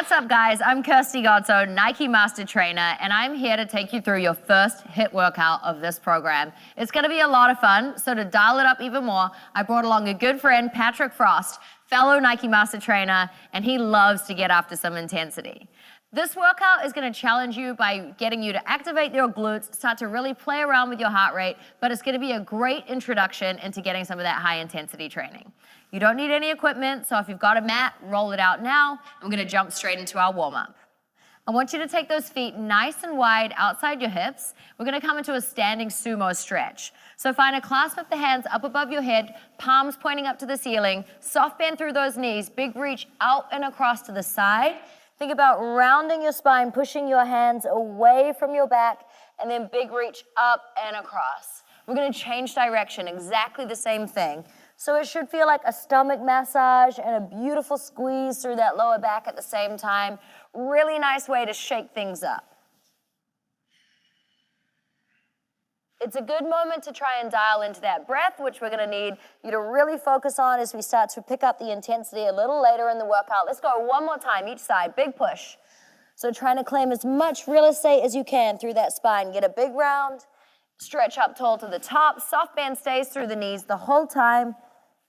What's up, guys? I'm Kirsty Godso, Nike Master Trainer, and I'm here to take you through your first HIIT workout of this program. It's going to be a lot of fun, so to dial it up even more, I brought along a good friend, Patrick Frost, fellow Nike Master Trainer, and he loves to get after some intensity. This workout is going to challenge you by getting you to activate your glutes, start to really play around with your heart rate, but it's going to be a great introduction into getting some of that high intensity training. You don't need any equipment, so if you've got a mat, roll it out now. I'm going to jump straight into our warm-up. I want you to take those feet nice and wide outside your hips. We're going to come into a standing sumo stretch. So find a clasp of the hands up above your head, palms pointing up to the ceiling, soft bend through those knees, big reach out and across to the side. Think about rounding your spine, pushing your hands away from your back, and then big reach up and across. We're going to change direction, exactly the same thing. So it should feel like a stomach massage and a beautiful squeeze through that lower back at the same time. Really nice way to shake things up. It's a good moment to try and dial into that breath, which we're going to need you to really focus on as we start to pick up the intensity a little later in the workout. Let's go one more time, each side, big push. So trying to claim as much real estate as you can through that spine. Get a big round, stretch up tall to the top, soft band stays through the knees the whole time,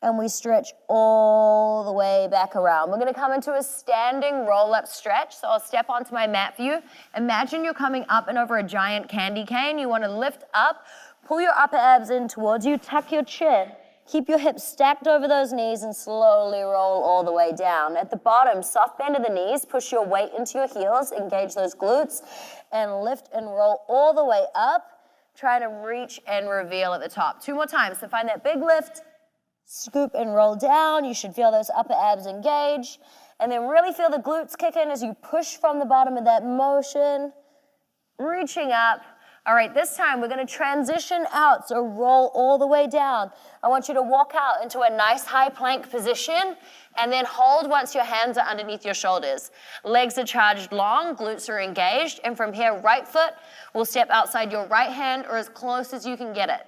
and we stretch all the way back around. We're gonna come into a standing roll-up stretch. So I'll step onto my mat for you. Imagine you're coming up and over a giant candy cane. You wanna lift up, pull your upper abs in towards you, tuck your chin, keep your hips stacked over those knees and slowly roll all the way down. At the bottom, soft bend of the knees, push your weight into your heels, engage those glutes, and lift and roll all the way up. Try to reach and reveal at the top. 2 more times, so find that big lift, scoop and roll down. You should feel those upper abs engage. And then really feel the glutes kick in as you push from the bottom of that motion, reaching up. All right, this time we're gonna transition out, so roll all the way down. I want you to walk out into a nice high plank position and then hold once your hands are underneath your shoulders. Legs are charged long, glutes are engaged, and from here, right foot will step outside your right hand or as close as you can get it.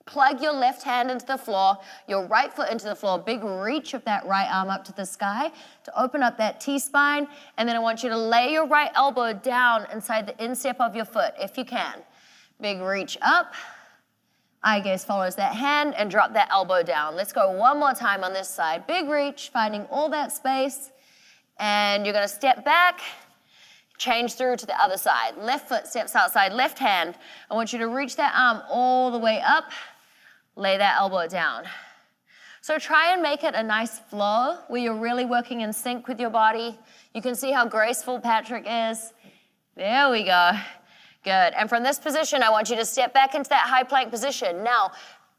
Plug your left hand into the floor, your right foot into the floor, big reach of that right arm up to the sky to open up that T-spine, and then I want you to lay your right elbow down inside the instep of your foot, if you can. Big reach up, eye gaze follows that hand, and drop that elbow down. Let's go one more time on this side. Big reach, finding all that space, and you're gonna step back, change through to the other side. Left foot steps outside, left hand. I want you to reach that arm all the way up, lay that elbow down. So try and make it a nice flow where you're really working in sync with your body. You can see how graceful Patrick is. There we go. Good. And from this position, I want you to step back into that high plank position. Now,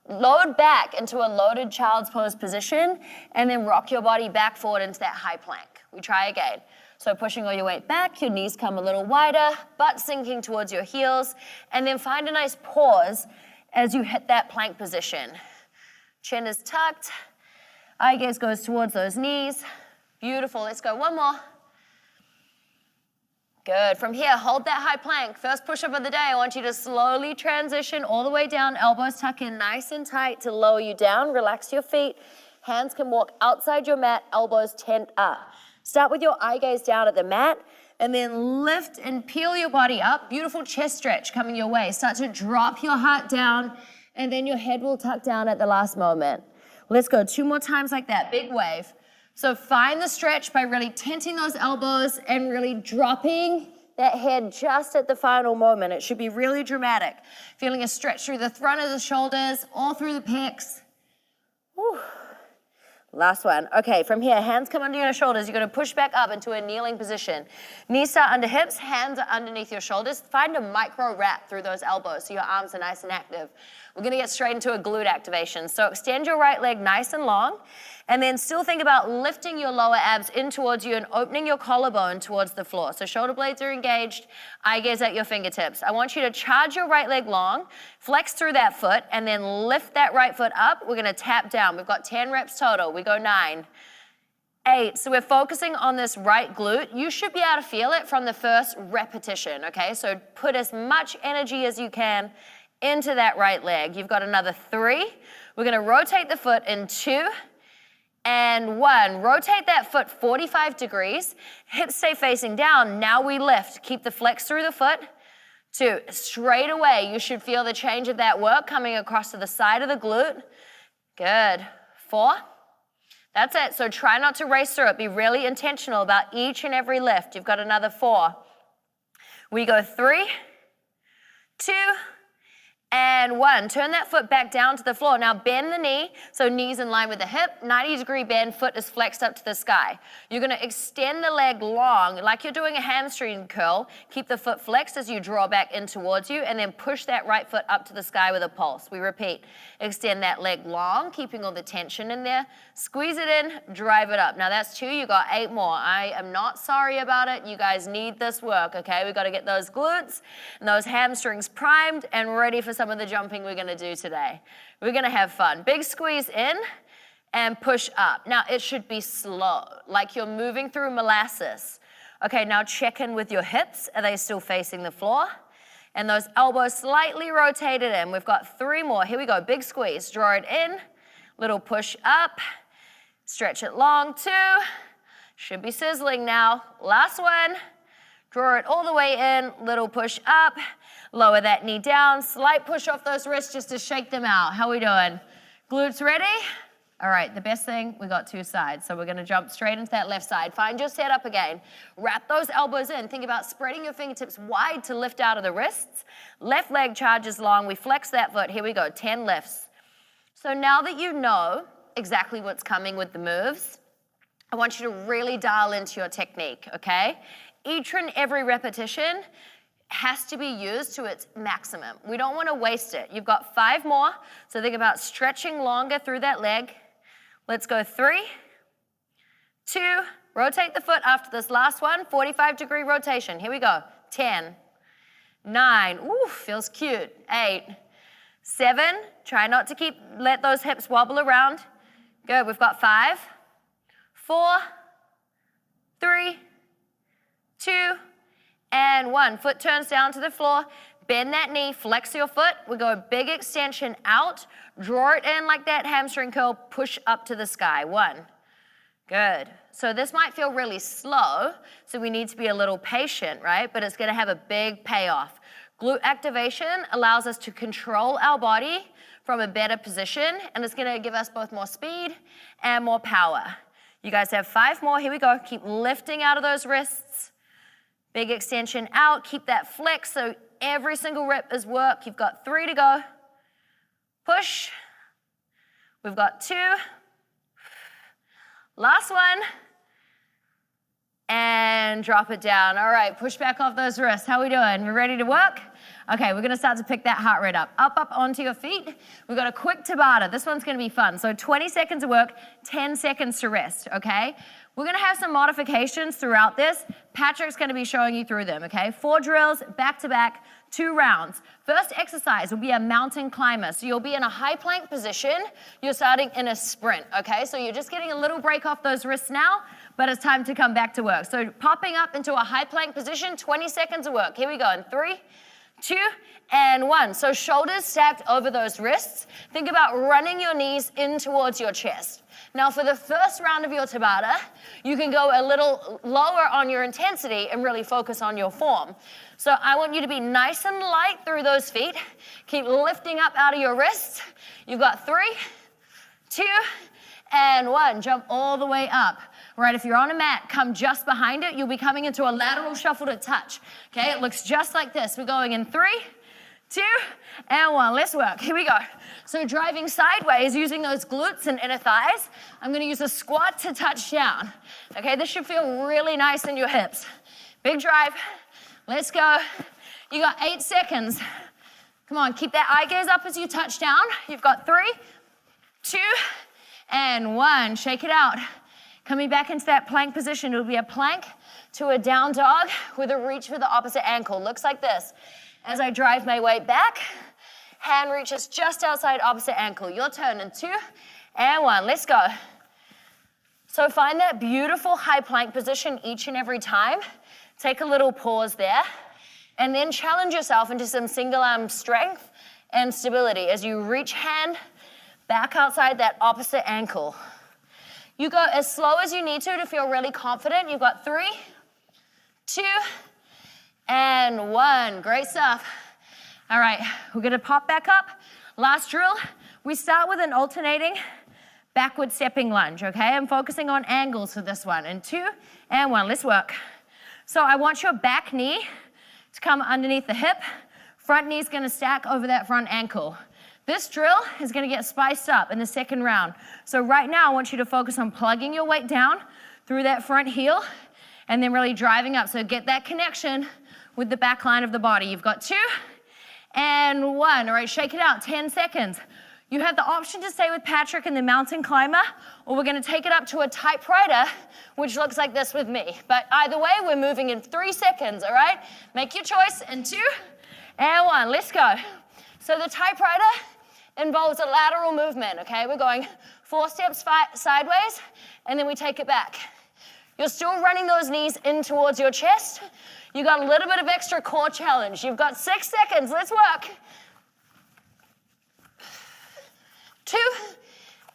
load back into a loaded child's pose position and then rock your body back forward into that high plank. We try again. So pushing all your weight back, your knees come a little wider, butt sinking towards your heels, and then find a nice pause as you hit that plank position. Chin is tucked, eye gaze goes towards those knees. Beautiful, let's go one more. Good, from here, hold that high plank. First push-up of the day, I want you to slowly transition all the way down, elbows tuck in nice and tight to lower you down, relax your feet. Hands can walk outside your mat, elbows tent up. Start with your eye gaze down at the mat, and then lift and peel your body up. Beautiful chest stretch coming your way. Start to drop your heart down, and then your head will tuck down at the last moment. Let's go 2 more times like that, big wave. So find the stretch by really tenting those elbows and really dropping that head just at the final moment. It should be really dramatic. Feeling a stretch through the front of the shoulders, all through the pecs. Whew. Last one. Okay, from here, hands come under your shoulders. You're gonna push back up into a kneeling position. Knees start under hips, hands are underneath your shoulders. Find a micro wrap through those elbows so your arms are nice and active. We're gonna get straight into a glute activation. So extend your right leg nice and long, and then still think about lifting your lower abs in towards you and opening your collarbone towards the floor. So shoulder blades are engaged, eye gaze at your fingertips. I want you to charge your right leg long, flex through that foot, and then lift that right foot up. We're gonna tap down. We've got 10 reps total. We go 9, 8. So we're focusing on this right glute. You should be able to feel it from the first repetition, okay? So put as much energy as you can into that right leg. You've got another 3. We're gonna rotate the foot in 2, and 1. Rotate that foot 45 degrees. Hips stay facing down. Now we lift. Keep the flex through the foot. 2. Straight away, you should feel the change of that work coming across to the side of the glute. Good. 4. That's it. So try not to race through it. Be really intentional about each and every lift. You've got another 4. We go 3, 2, and 1. Turn that foot back down to the floor. Now bend the knee, so knees in line with the hip. 90-degree bend, foot is flexed up to the sky. You're going to extend the leg long, like you're doing a hamstring curl. Keep the foot flexed as you draw back in towards you, and then push that right foot up to the sky with a pulse. We repeat. Extend that leg long, keeping all the tension in there. Squeeze it in, drive it up. Now that's 2, you got 8 more. I am not sorry about it. You guys need this work, okay? We've got to get those glutes and those hamstrings primed and ready for some of the jumping we're going to do today. We're going to have fun. Big squeeze in and push up. Now it should be slow, like you're moving through molasses. Okay, now check in with your hips. Are they still facing the floor? And those elbows slightly rotated in. We've got 3 more. Here we go. Big squeeze. Draw it in. Little push up. Stretch it long. 2. Should be sizzling now. Last one. Draw it all the way in. Little push up. Lower that knee down. Slight push off those wrists just to shake them out. How we doing? Glutes ready? All right, the best thing, we got 2 sides. So we're going to jump straight into that left side. Find your setup again. Wrap those elbows in. Think about spreading your fingertips wide to lift out of the wrists. Left leg charges long. We flex that foot. Here we go, 10 lifts. So now that you know exactly what's coming with the moves, I want you to really dial into your technique, okay? Each and every repetition has to be used to its maximum. We don't want to waste it. You've got 5 more, so think about stretching longer through that leg. Let's go 3, 2, rotate the foot after this last one, 45-degree rotation. Here we go, 10, 9, ooh, feels cute, 8, 7, try not to let those hips wobble around. Good, we've got 5, 4, 3, 2, and 1. Foot turns down to the floor. Bend that knee, flex your foot. We go big extension out. Draw it in like that hamstring curl. Push up to the sky. 1. Good. So this might feel really slow, so we need to be a little patient, right? But it's going to have a big payoff. Glute activation allows us to control our body from a better position, and it's going to give us both more speed and more power. You guys have 5 more. Here we go. Keep lifting out of those wrists. Big extension out. Keep that flex so every single rep is work. You've got 3 to go. Push. We've got 2. Last one. And drop it down. All right, push back off those wrists. How we doing? We ready to work? Okay, we're gonna start to pick that heart rate up. Up onto your feet. We've got a quick Tabata. This one's gonna be fun. So 20 seconds of work, 10 seconds to rest, okay? We're gonna have some modifications throughout this. Patrick's gonna be showing you through them, okay? 4 drills, back to back, 2 rounds. First exercise will be a mountain climber. So you'll be in a high plank position. You're starting in a sprint, okay? So you're just getting a little break off those wrists now, but it's time to come back to work. So popping up into a high plank position, 20 seconds of work. Here we go in 3, 2, and 1. So shoulders stacked over those wrists. Think about running your knees in towards your chest. Now for the first round of your Tabata, you can go a little lower on your intensity and really focus on your form. So I want you to be nice and light through those feet. Keep lifting up out of your wrists. You've got 3, 2, and 1. Jump all the way up. Right, if you're on a mat, come just behind it. You'll be coming into a lateral shuffle to touch. Okay, it looks just like this. We're going in 3, 2, and 1. Let's work. Here we go. So driving sideways using those glutes and inner thighs. I'm going to use a squat to touch down. Okay, this should feel really nice in your hips. Big drive. Let's go. You got 8 seconds. Come on, keep that eye gaze up as you touch down. You've got 3, 2, and 1. Shake it out. Coming back into that plank position. It'll be a plank to a down dog with a reach for the opposite ankle. Looks like this. As I drive my weight back, hand reaches just outside opposite ankle. Your turn in 2 and 1. Let's go. So find that beautiful high plank position each and every time. Take a little pause there. And then challenge yourself into some single arm strength and stability as you reach hand back outside that opposite ankle. You go as slow as you need to feel really confident. You've got 3, 2, and 1. Great stuff. All right, we're gonna pop back up. Last drill, we start with an alternating backward stepping lunge, okay? I'm focusing on angles for this one. And 2, and 1, let's work. So I want your back knee to come underneath the hip. Front knee's gonna stack over that front ankle. This drill is gonna get spiced up in the second round. So right now, I want you to focus on plugging your weight down through that front heel and then really driving up. So get that connection with the back line of the body. You've got 2 and 1. All right, shake it out, 10 seconds. You have the option to stay with Patrick in the mountain climber, or we're gonna take it up to a typewriter, which looks like this with me. But either way, we're moving in 3 seconds, all right? Make your choice in 2 and 1, let's go. So the typewriter involves a lateral movement, okay? We're going 4 steps sideways, and then we take it back. You're still running those knees in towards your chest. You got a little bit of extra core challenge. You've got 6 seconds, let's work. 2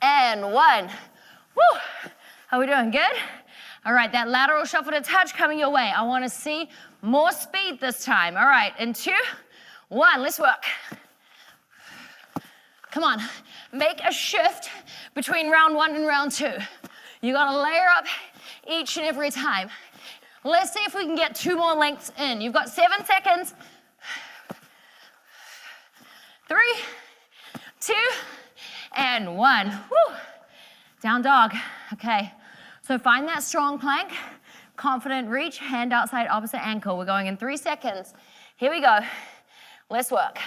and 1. Woo! How we doing, good? All right, that lateral shuffle to touch coming your way. I wanna see more speed this time. All right, in 2, 1, let's work. Come on, make a shift between round 1 and round 2. You gotta layer up each and every time. Let's see if we can get 2 more lengths in. You've got 7 seconds. 3, 2, and 1. Woo. Down dog. Okay, so find that strong plank, confident reach, hand outside opposite ankle. We're going in 3 seconds. Here we go. Let's work.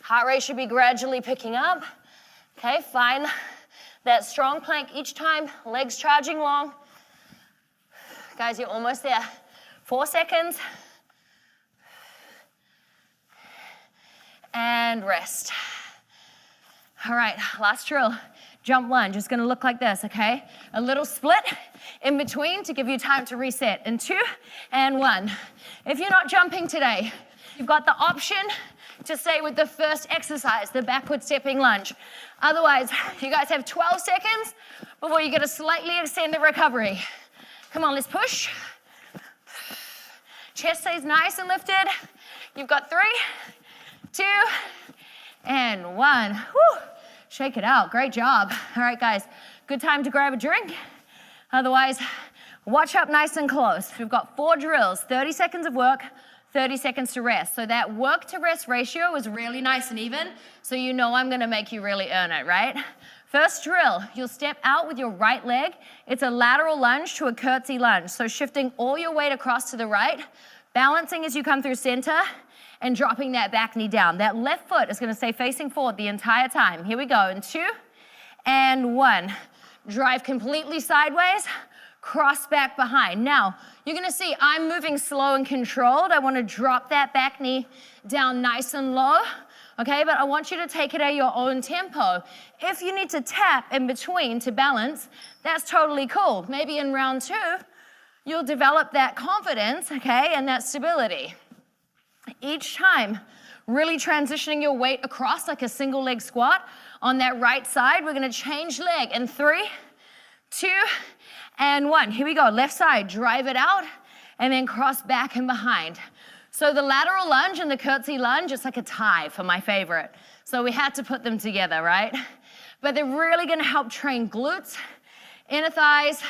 Heart rate should be gradually picking up. Okay, find that strong plank each time, legs charging long. Guys, you're almost there. 4 seconds. And rest. All right, last drill. Jump lunge. It's gonna look like this, okay? A little split in between to give you time to reset. In 2 and 1. If you're not jumping today, you've got the option to stay with the first exercise, the backward stepping lunge. Otherwise, you guys have 12 seconds before you get to slightly extend the recovery. Come on, let's push. Chest stays nice and lifted. You've got 3, 2, and 1. Whew. Shake it out, great job. All right, guys, good time to grab a drink. Otherwise, watch up nice and close. We've got 4 drills, 30 seconds of work, 30 seconds to rest. So that work to rest ratio is really nice and even, so you know I'm gonna make you really earn it, right? First drill, you'll step out with your right leg. It's a lateral lunge to a curtsy lunge. So shifting all your weight across to the right, balancing as you come through center, and dropping that back knee down. That left foot is gonna stay facing forward the entire time. Here we go, in 2 and 1. Drive completely sideways, cross back behind. Now, you're gonna see I'm moving slow and controlled. I wanna drop that back knee down nice and low, okay? But I want you to take it at your own tempo. If you need to tap in between to balance, that's totally cool. Maybe in round 2, you'll develop that confidence, okay, and that stability. Each time, really transitioning your weight across like a single leg squat. On that right side, we're gonna change leg in 3, 2, and 1. Here we go, left side, drive it out, and then cross back and behind. So the lateral lunge and the curtsy lunge, it's like a tie for my favorite. So we had to put them together, right? But they're really gonna help train glutes, inner thighs,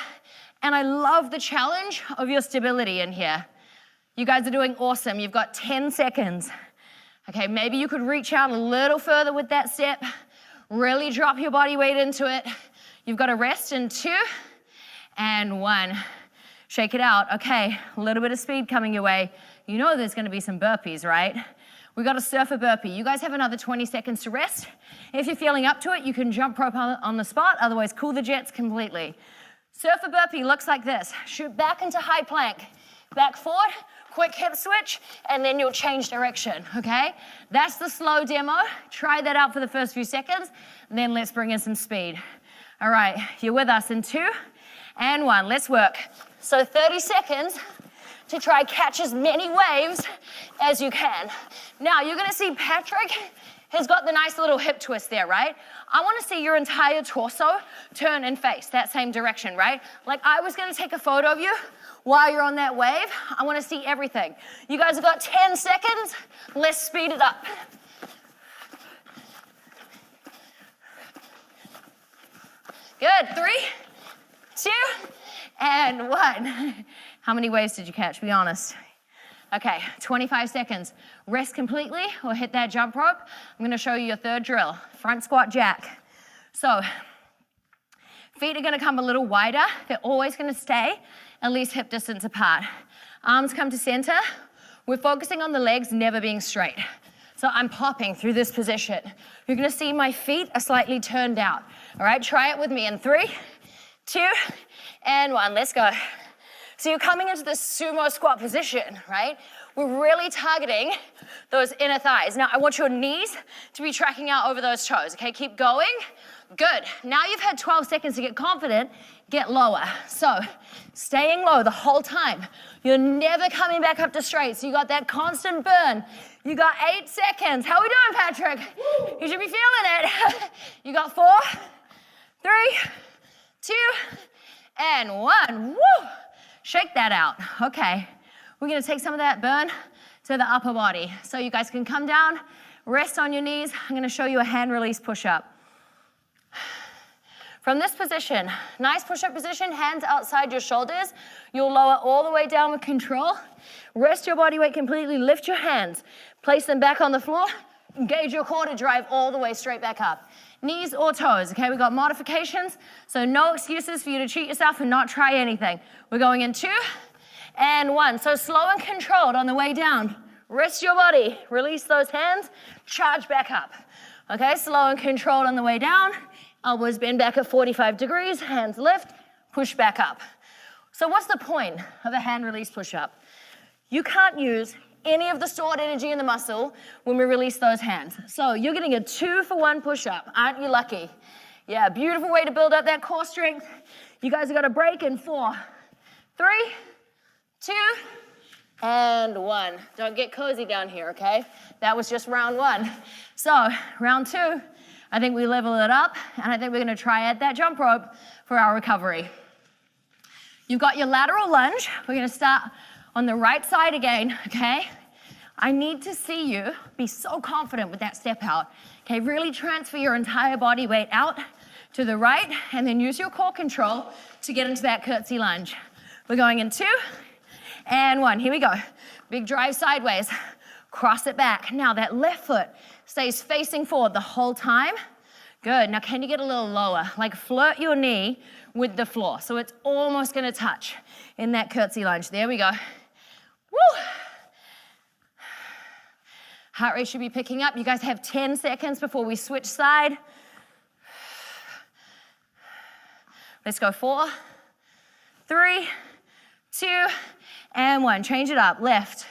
and I love the challenge of your stability in here. You guys are doing awesome. You've got 10 seconds. Okay, maybe you could reach out a little further with that step. Really drop your body weight into it. You've got to rest in 2 and 1. Shake it out. Okay, a little bit of speed coming your way. You know there's going to be some burpees, right? We got to surf a burpee. You guys have another 20 seconds to rest. If you're feeling up to it, you can jump rope on the spot. Otherwise, cool the jets completely. Surf a burpee looks like this. Shoot back into high plank. Back forward, quick hip switch, and then you'll change direction, okay? That's the slow demo. Try that out for the first few seconds, and then let's bring in some speed. All right, you're with us in 2 and 1. Let's work. So 30 seconds to try catch as many waves as you can. Now, you're gonna see Patrick has got the nice little hip twist there, right? I want to see your entire torso turn and face that same direction, right? Like I was going to take a photo of you while you're on that wave. I want to see everything. You guys have got 10 seconds. Let's speed it up. Good. 3, 2, and 1. How many waves did you catch? Be honest. Okay, 25 seconds. Rest completely or hit that jump rope. I'm going to show you your third drill. Front squat jack. So feet are going to come a little wider. They're always going to stay at least hip distance apart. Arms come to center. We're focusing on the legs never being straight. So I'm popping through this position. You're going to see my feet are slightly turned out. All right, try it with me in 3, 2, and 1. Let's go. So you're coming into this sumo squat position, right? We're really targeting those inner thighs. Now I want your knees to be tracking out over those toes, okay? Keep going. Good. Now you've had 12 seconds to get confident, get lower. So staying low the whole time. You're never coming back up to straight, so you got that constant burn. You got 8 seconds. How are we doing, Patrick? You should be feeling it. You got 4, 3, 2, and 1. Woo! Shake that out. Okay. We're going to take some of that burn to the upper body. So you guys can come down, rest on your knees. I'm going to show you a hand release push-up. From this position, nice push-up position, hands outside your shoulders. You'll lower all the way down with control. Rest your body weight completely. Lift your hands. Place them back on the floor. Engage your core to drive all the way straight back up. Knees or toes, okay? We've got modifications, so no excuses for you to cheat yourself and not try anything. We're going in 2 and 1. So slow and controlled on the way down. Rest your body, release those hands, charge back up. Okay, slow and controlled on the way down. Elbows bend back at 45 degrees, hands lift, push back up. So what's the point of a hand release push-up? You can't use any of the stored energy in the muscle when we release those hands. So you're getting a 2-for-1 push-up. Aren't you lucky? Yeah, beautiful way to build up that core strength. You guys have got a break in 4, 3, 2, and 1. Don't get cozy down here, okay? That was just round 1. So round 2, I think we level it up, and I think we're gonna try out that jump rope for our recovery. You've got your lateral lunge. We're gonna start on the right side again, okay? I need to see you be so confident with that step out. Okay, really transfer your entire body weight out to the right and then use your core control to get into that curtsy lunge. We're going in 2 and 1. Here we go. Big drive sideways. Cross it back. Now that left foot stays facing forward the whole time. Good. Now can you get a little lower? Like flirt your knee with the floor. So it's almost gonna touch in that curtsy lunge. There we go. Woo! Heart rate should be picking up. You guys have 10 seconds before we switch side. Let's go 4, 3, 2, and 1. Change it up, left.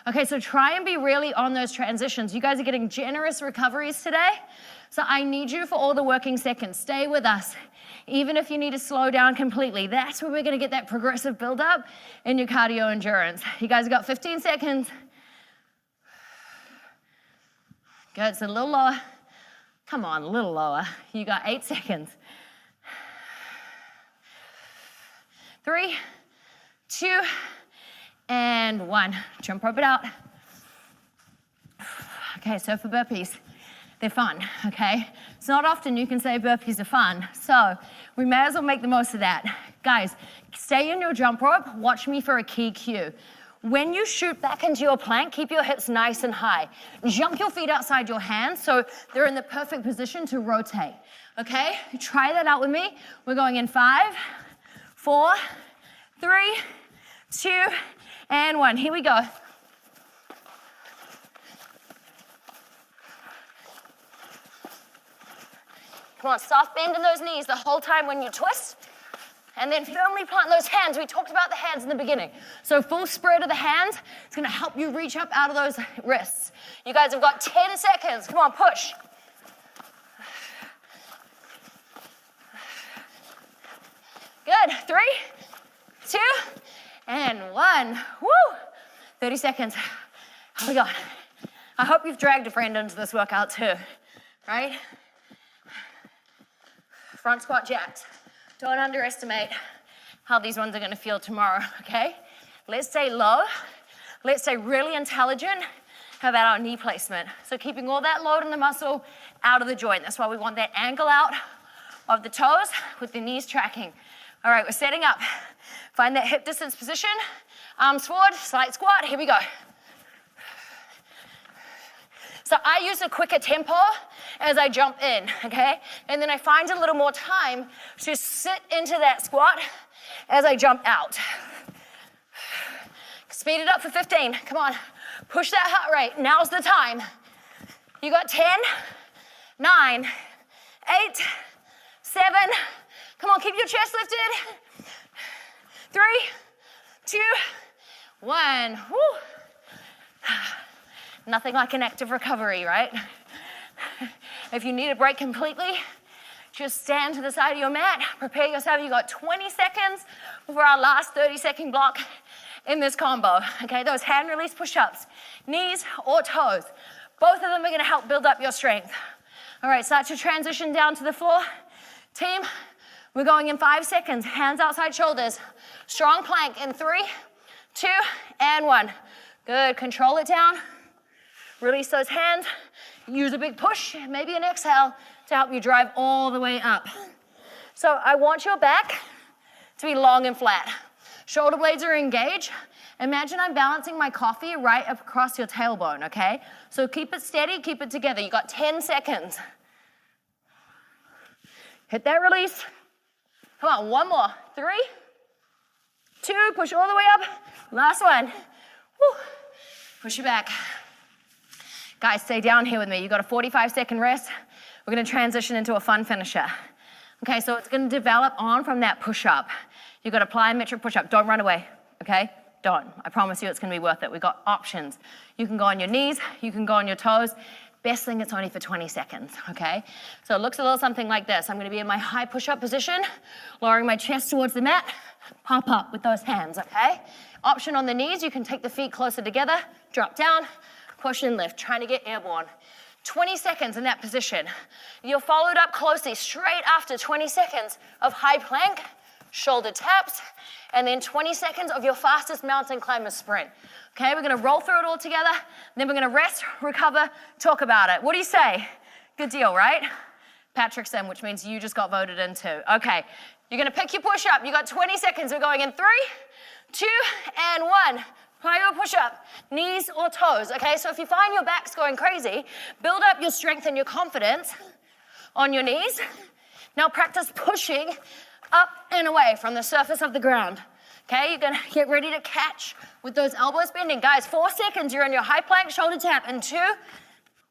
Okay, so try and be really on those transitions. You guys are getting generous recoveries today. So I need you for all the working seconds. Stay with us. Even if you need to slow down completely, that's where we're gonna get that progressive buildup in your cardio endurance. You guys have got 15 seconds. Good, so a little lower. Come on, a little lower. You got 8 seconds. 3, 2, and 1. Jump rope it out. Okay, so for burpees, they're fun, okay? It's not often you can say burpees are fun, so we may as well make the most of that. Guys, stay in your jump rope, watch me for a key cue. When you shoot back into your plank, keep your hips nice and high. Jump your feet outside your hands so they're in the perfect position to rotate, okay? Try that out with me. We're going in 5, 4, 3, 2, and 1. Here we go. Come on, soft bend in those knees the whole time when you twist. And then firmly plant those hands. We talked about the hands in the beginning. So full spread of the hands. It's gonna help you reach up out of those wrists. You guys have got 10 seconds. Come on, push. Good, 3, 2, and 1. Woo! 30 seconds. How we going? I hope you've dragged a friend into this workout too, right? Front squat jacks. Don't underestimate how these ones are gonna feel tomorrow, okay? Let's stay low. Let's stay really intelligent about our knee placement. So keeping all that load on the muscle out of the joint. That's why we want that angle out of the toes with the knees tracking. All right, we're setting up. Find that hip distance position. Arms forward, slight squat, here we go. So I use a quicker tempo as I jump in, okay? And then I find a little more time to sit into that squat as I jump out. Speed it up for 15, come on. Push that heart rate, now's the time. You got 10, 9, 8, 7, come on, keep your chest lifted. 3, 2, 1, woo. Nothing like an active recovery, right? If you need a break completely, just stand to the side of your mat, prepare yourself. You got 20 seconds before our last 30-second block in this combo, okay? Those hand release push-ups, knees or toes. Both of them are gonna help build up your strength. All right, start to transition down to the floor. Team, we're going in 5 seconds. Hands outside shoulders. Strong plank in 3, 2, and 1. Good, control it down. Release those hands. Use a big push, maybe an exhale to help you drive all the way up. So I want your back to be long and flat. Shoulder blades are engaged. Imagine I'm balancing my coffee right across your tailbone, okay? So keep it steady, keep it together. You got 10 seconds. Hit that release. Come on, one more. 3, 2, push all the way up. Last one. Woo. Push it back. Guys, stay down here with me. You got a 45-second rest. We're gonna transition into a fun finisher. Okay, so it's gonna develop on from that push-up. You got a plyometric push-up. Don't run away, okay? Don't. I promise you it's gonna be worth it. We've got options. You can go on your knees, you can go on your toes. Best thing, it's only for 20 seconds, okay? So it looks a little something like this. I'm gonna be in my high push-up position, lowering my chest towards the mat, pop up with those hands, okay? Option on the knees, you can take the feet closer together, drop down, push and lift, trying to get airborne. 20 seconds in that position. You're followed up closely straight after 20 seconds of high plank, shoulder taps, and then 20 seconds of your fastest mountain climber sprint. Okay, we're gonna roll through it all together, then we're gonna rest, recover, talk about it. What do you say? Good deal, right? Patrick's in, which means you just got voted in too. Okay, you're gonna pick your push up. You got 20 seconds. We're going in 3, 2, and 1. Plyo push-up, knees or toes, okay? So if you find your back's going crazy, build up your strength and your confidence on your knees. Now practice pushing up and away from the surface of the ground, okay? You're gonna get ready to catch with those elbows bending. Guys, 4 seconds, you're in your high plank, shoulder tap, and 2,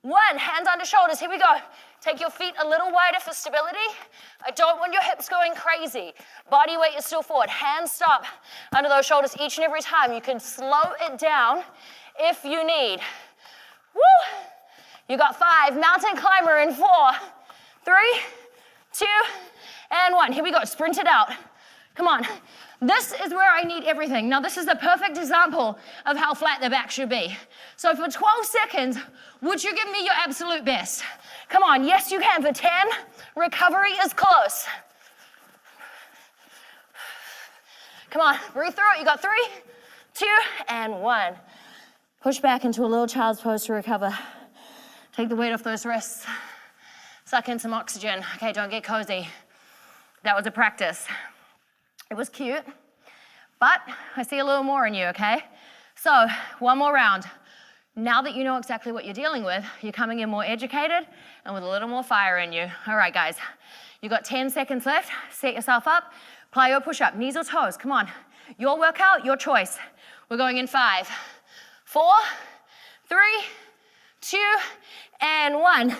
1, hands under shoulders, here we go. Take your feet a little wider for stability. I don't want your hips going crazy. Body weight is still forward. Hands stop under those shoulders each and every time. You can slow it down if you need. Woo! You got 5. Mountain climber in 4, 3, 2, and 1. Here we go. Sprint it out. Come on. This is where I need everything. Now, this is the perfect example of how flat the back should be. So for 12 seconds, would you give me your absolute best? Come on, yes you can. For 10, recovery is close. Come on, breathe through it. You got 3, 2, and 1. Push back into a little child's pose to recover. Take the weight off those wrists. Suck in some oxygen. Okay, don't get cozy. That was a practice. It was cute, but I see a little more in you, okay? So, one more round. Now that you know exactly what you're dealing with, you're coming in more educated and with a little more fire in you. All right, guys, you got 10 seconds left. Set yourself up. Plyo push-up, knees or toes, come on. Your workout, your choice. We're going in 5, 4, 3, 2, and 1.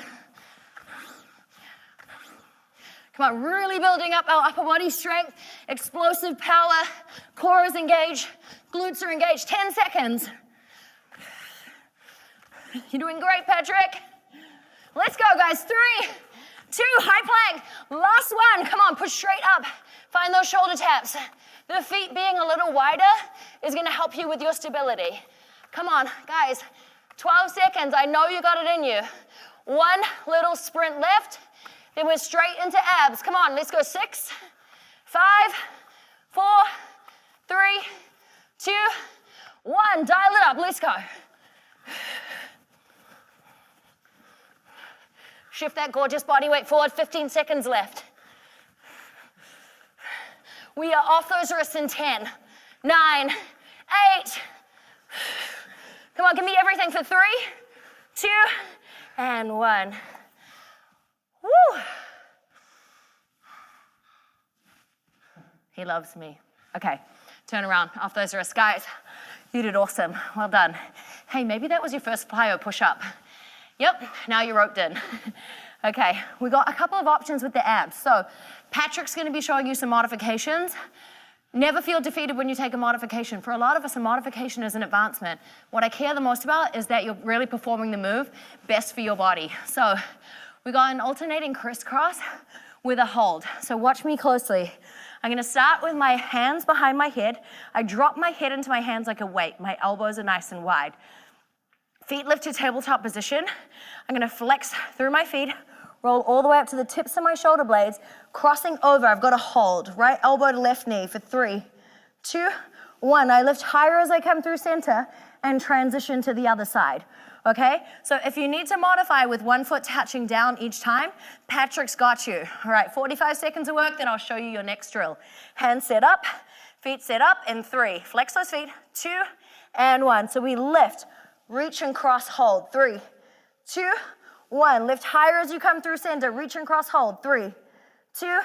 Come on, really building up our upper body strength, explosive power, core is engaged, glutes are engaged. 10 seconds. You're doing great, Patrick. Let's go, guys. 3, 2, high plank. Last one. Come on, push straight up. Find those shoulder taps. The feet being a little wider is gonna help you with your stability. Come on, guys. 12 seconds. I know you got it in you. One little sprint left. Then we're straight into abs. Come on, let's go. 6, 5, 4, 3, 2, 1. Dial it up. Let's go. Shift that gorgeous body weight forward. 15 seconds left. We are off those wrists in 10, 9, 8. Come on, give me everything for 3, 2, and 1. Woo. He loves me. Okay, turn around off those wrists. Guys, you did awesome. Well done. Hey, maybe that was your first plyo push-up. Yep, now you're roped in. Okay, we got a couple of options with the abs. So Patrick's gonna be showing you some modifications. Never feel defeated when you take a modification. For a lot of us, a modification is an advancement. What I care the most about is that you're really performing the move best for your body. So we got an alternating crisscross with a hold. So watch me closely. I'm gonna start with my hands behind my head. I drop my head into my hands like a weight. My elbows are nice and wide. Feet lift to tabletop position. I'm gonna flex through my feet, roll all the way up to the tips of my shoulder blades, crossing over. I've got a hold. Right elbow to left knee for 3, 2, 1. I lift higher as I come through center and transition to the other side. Okay? So if you need to modify with one foot touching down each time, Patrick's got you. All right, 45 seconds of work, then I'll show you your next drill. Hands set up, feet set up in 3. Flex those feet, 2, and 1. So we lift, reach and cross, hold. 3, 2, 1. Lift higher as you come through center. Reach and cross, hold. 3, 2,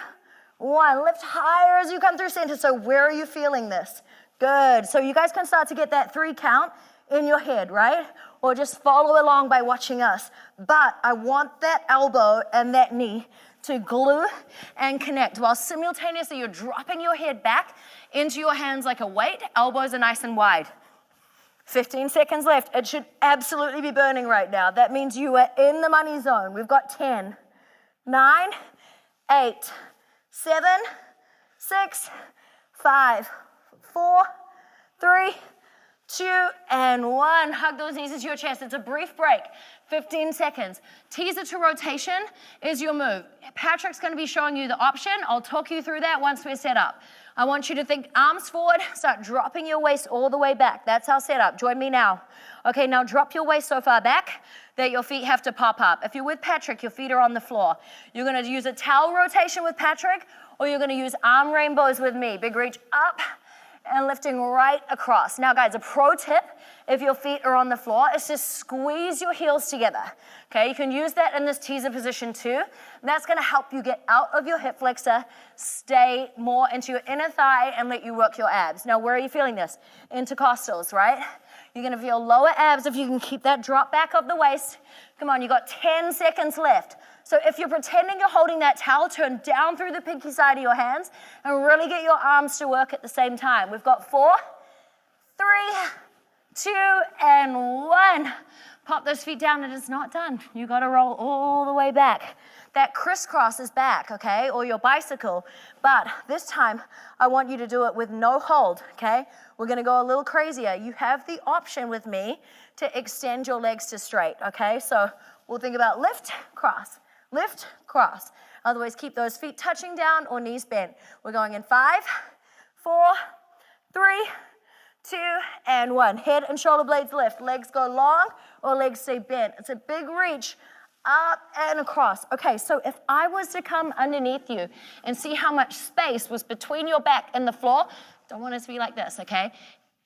1. Lift higher as you come through center. So where are you feeling this? Good. So you guys can start to get that 3 count in your head, right? Or just follow along by watching us. But I want that elbow and that knee to glue and connect while simultaneously you're dropping your head back into your hands like a weight. Elbows are nice and wide. 15 seconds left. It should absolutely be burning right now. That means you are in the money zone. We've got 10, 9, 8, 7, 6, 5, 4, 3, 2, and 1. Hug those knees into your chest. It's a brief break. 15 seconds. Teaser to rotation is your move. Patrick's going to be showing you the option. I'll talk you through that once we're set up. I want you to think arms forward, start dropping your waist all the way back. That's our setup. Join me now. Okay, now drop your waist so far back that your feet have to pop up. If you're with Patrick, your feet are on the floor. You're gonna use a towel rotation with Patrick, or you're gonna use arm rainbows with me. Big reach up and lifting right across. Now guys, a pro tip, if your feet are on the floor, is to squeeze your heels together. Okay, you can use that in this teaser position too. That's gonna help you get out of your hip flexor, stay more into your inner thigh, and let you work your abs. Now, where are you feeling this? Intercostals, right? You're gonna feel lower abs if you can keep that drop back of the waist. Come on, you got 10 seconds left. So if you're pretending you're holding that towel, turn down through the pinky side of your hands and really get your arms to work at the same time. We've got 4, 3, 2, and 1. Pop those feet down. It is not done. You got to roll all the way back. That crisscross is back, okay, or your bicycle. But this time, I want you to do it with no hold, okay? We're going to go a little crazier. You have the option with me to extend your legs to straight, okay? So we'll think about lift, cross, lift, cross. Otherwise, keep those feet touching down or knees bent. We're going in 5, 4, 3, 2, and 1. Head and shoulder blades lift. Legs go long or legs stay bent. It's a big reach up and across. Okay, so if I was to come underneath you and see how much space was between your back and the floor, don't want it to be like this, okay?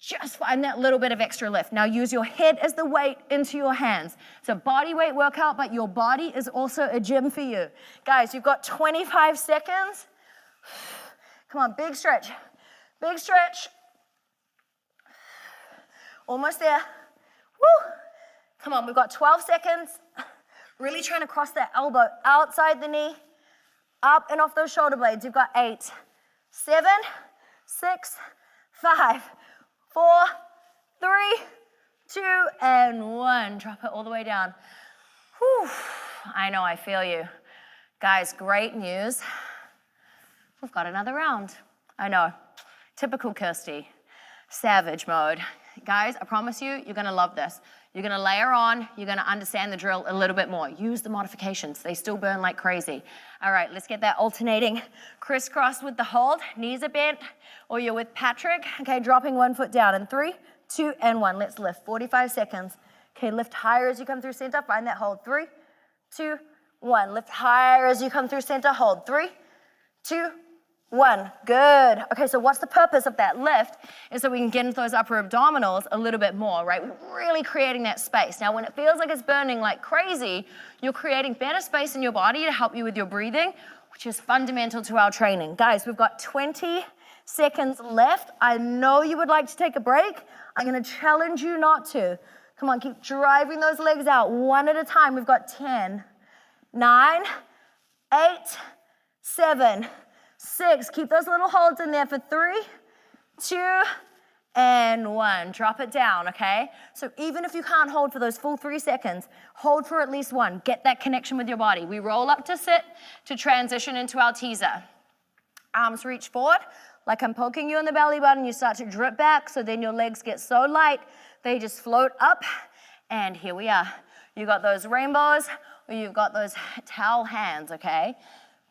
Just find that little bit of extra lift. Now use your head as the weight into your hands. It's a body weight workout, but your body is also a gym for you. Guys, you've got 25 seconds. Come on, big stretch. Big stretch. Almost there. Woo! Come on, we've got 12 seconds. Really trying to cross that elbow outside the knee, up and off those shoulder blades. You've got 8, 7, 6, 5, 4, 3, 2, and 1. Drop it all the way down. Whew. I know, I feel you. Guys, great news. We've got another round. I know, typical Kirsty. Savage mode. Guys, I promise you, you're gonna love this. You're gonna layer on, you're gonna understand the drill a little bit more. Use the modifications, they still burn like crazy. All right, let's get that alternating crisscross with the hold. Knees are bent, or you're with Patrick. Okay, dropping one foot down in 3, 2, and 1. Let's lift, 45 seconds. Okay, lift higher as you come through center, find that hold. 3, 2, 1. Lift higher as you come through center, hold. 3, 2, 1. Good. Okay, so what's the purpose of that lift is so we can get into those upper abdominals a little bit more, right? We're really creating that space. Now, when it feels like it's burning like crazy, you're creating better space in your body to help you with your breathing, which is fundamental to our training. Guys, we've got 20 seconds left. I know you would like to take a break. I'm gonna challenge you not to. Come on, keep driving those legs out one at a time. We've got 10, 9, 8, 7, 6. Keep those little holds in there for 3, 2, and 1. Drop it down, okay? So even if you can't hold for those full 3 seconds, hold for at least 1. Get that connection with your body. We roll up to sit to transition into our teaser. Arms reach forward, like I'm poking you in the belly button. You start to drip back, so then your legs get so light, they just float up, and here we are. You got those rainbows, or you've got those towel hands, okay?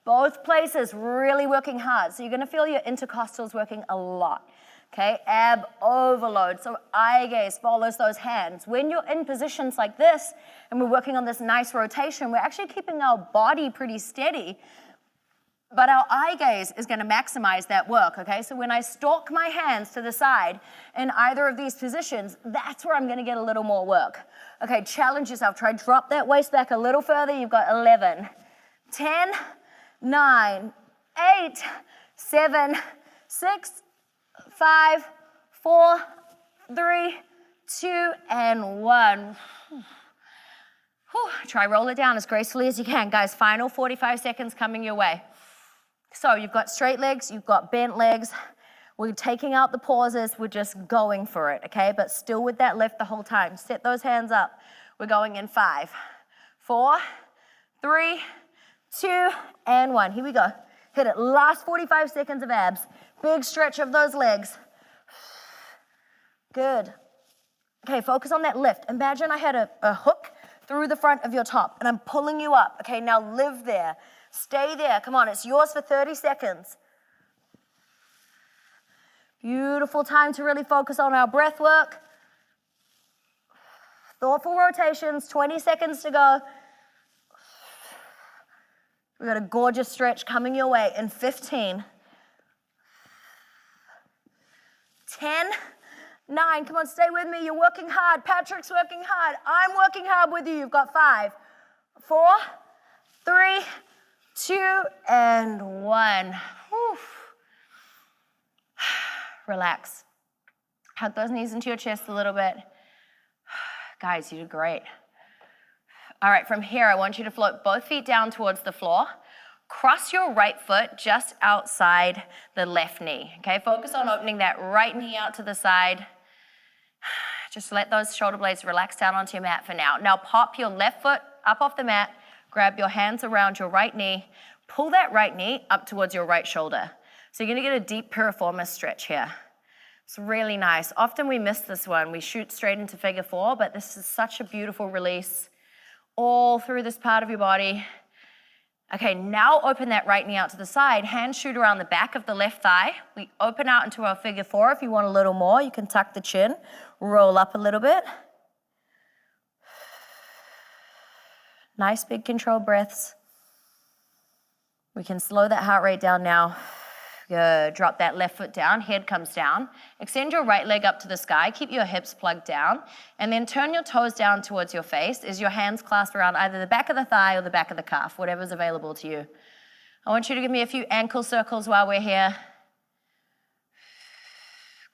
Both places really working hard. So you're gonna feel your intercostals working a lot, okay? Ab overload, so eye gaze follows those hands. When you're in positions like this, and we're working on this nice rotation, we're actually keeping our body pretty steady, but our eye gaze is gonna maximize that work, okay? So when I stalk my hands to the side in either of these positions, that's where I'm gonna get a little more work. Okay, challenge yourself. Try drop that waist back a little further. You've got 11, 10, 9, 8, 7, 6, 5, 4, 3, 2, and 1. Whew. Try roll it down as gracefully as you can. Guys, final 45 seconds coming your way. So you've got straight legs, you've got bent legs. We're taking out the pauses, we're just going for it, okay? But still with that lift the whole time. Set those hands up. We're going in 5, 4, 3, 2, and 1. Here we go. Hit it. Last 45 seconds of abs. Big stretch of those legs. Good. Okay, focus on that lift. Imagine I had a hook through the front of your top, and I'm pulling you up. Okay, now live there. Stay there. Come on, it's yours for 30 seconds. Beautiful time to really focus on our breath work. Thoughtful rotations, 20 seconds to go. We've got a gorgeous stretch coming your way in 15, 10, 9. Come on, stay with me. You're working hard. Patrick's working hard. I'm working hard with you. You've got 5, 4, 3, 2, and 1. Whew. Relax. Hug those knees into your chest a little bit. Guys, you did great. All right, from here, I want you to float both feet down towards the floor. Cross your right foot just outside the left knee, okay? Focus on opening that right knee out to the side. Just let those shoulder blades relax down onto your mat for now. Now pop your left foot up off the mat, grab your hands around your right knee, pull that right knee up towards your right shoulder. So you're gonna get a deep piriformis stretch here. It's really nice. Often we miss this one. We shoot straight into figure 4, but this is such a beautiful release all through this part of your body. Okay, now open that right knee out to the side. Hands shoot around the back of the left thigh. We open out into our figure 4. If you want a little more, you can tuck the chin, roll up a little bit. Nice big controlled breaths. We can slow that heart rate down now. Good. Drop that left foot down, head comes down. Extend your right leg up to the sky, keep your hips plugged down, and then turn your toes down towards your face as your hands clasp around either the back of the thigh or the back of the calf, whatever's available to you. I want you to give me a few ankle circles while we're here.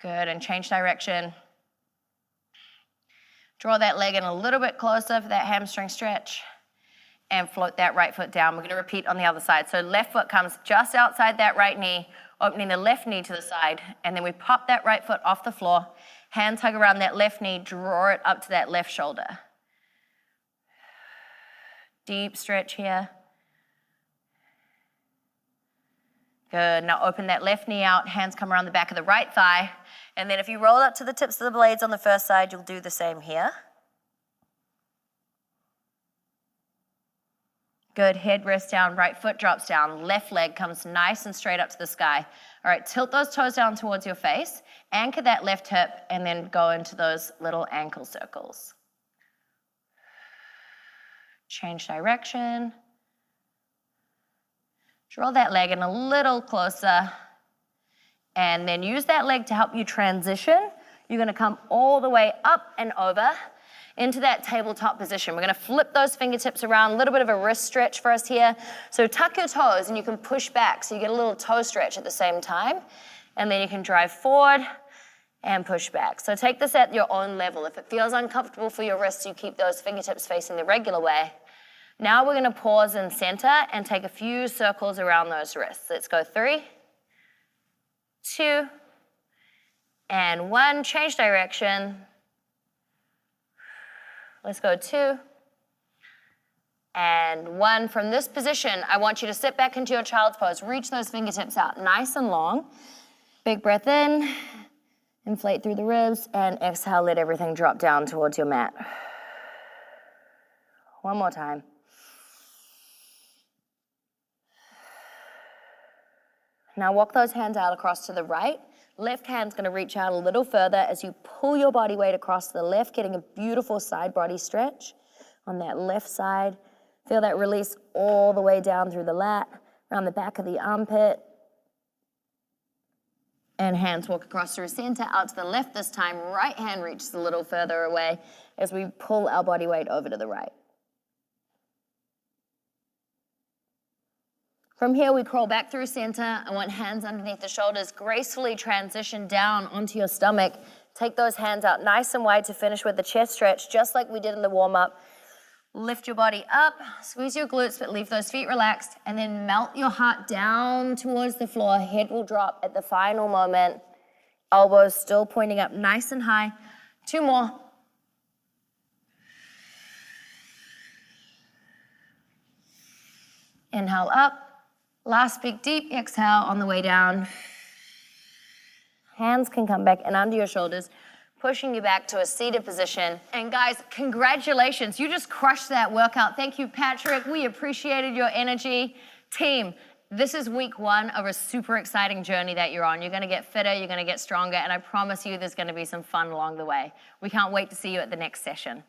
Good, and change direction. Draw that leg in a little bit closer for that hamstring stretch. And float that right foot down. We're going to repeat on the other side. So left foot comes just outside that right knee, opening the left knee to the side, and then we pop that right foot off the floor, hands hug around that left knee, draw it up to that left shoulder. Deep stretch here. Good, now open that left knee out, hands come around the back of the right thigh. And then if you roll up to the tips of the blades on the first side, you'll do the same here. Good, head rests down, right foot drops down, left leg comes nice and straight up to the sky. All right, tilt those toes down towards your face, anchor that left hip, and then go into those little ankle circles. Change direction. Draw that leg in a little closer, and then use that leg to help you transition. You're gonna come all the way up and over into that tabletop position. We're gonna flip those fingertips around, a little bit of a wrist stretch for us here. So tuck your toes and you can push back so you get a little toe stretch at the same time. And then you can drive forward and push back. So take this at your own level. If it feels uncomfortable for your wrists, you keep those fingertips facing the regular way. Now we're gonna pause in center and take a few circles around those wrists. Let's go 3, 2, and 1. Change direction. Let's go 2, and 1. From this position, I want you to sit back into your child's pose. Reach those fingertips out nice and long. Big breath in, inflate through the ribs, and exhale, let everything drop down towards your mat. One more time. Now walk those hands out across to the right. Left hand's gonna reach out a little further as you pull your body weight across the left, getting a beautiful side body stretch on that left side. Feel that release all the way down through the lat, around the back of the armpit. And hands walk across through center, out to the left this time. Right hand reaches a little further away as we pull our body weight over to the right. From here, we crawl back through center. I want hands underneath the shoulders. Gracefully transition down onto your stomach. Take those hands out nice and wide to finish with the chest stretch, just like we did in the warm-up. Lift your body up, squeeze your glutes, but leave those feet relaxed, and then melt your heart down towards the floor. Head will drop at the final moment. Elbows still pointing up nice and high. 2 more. Inhale up. Last big deep exhale on the way down. Hands can come back and under your shoulders, pushing you back to a seated position. And guys, congratulations, you just crushed that workout. Thank you, Patrick. We appreciated your energy. Team, this is week 1 of a super exciting journey that you're on. You're gonna get fitter, you're gonna get stronger, and I promise you there's gonna be some fun along the way. We can't wait to see you at the next session.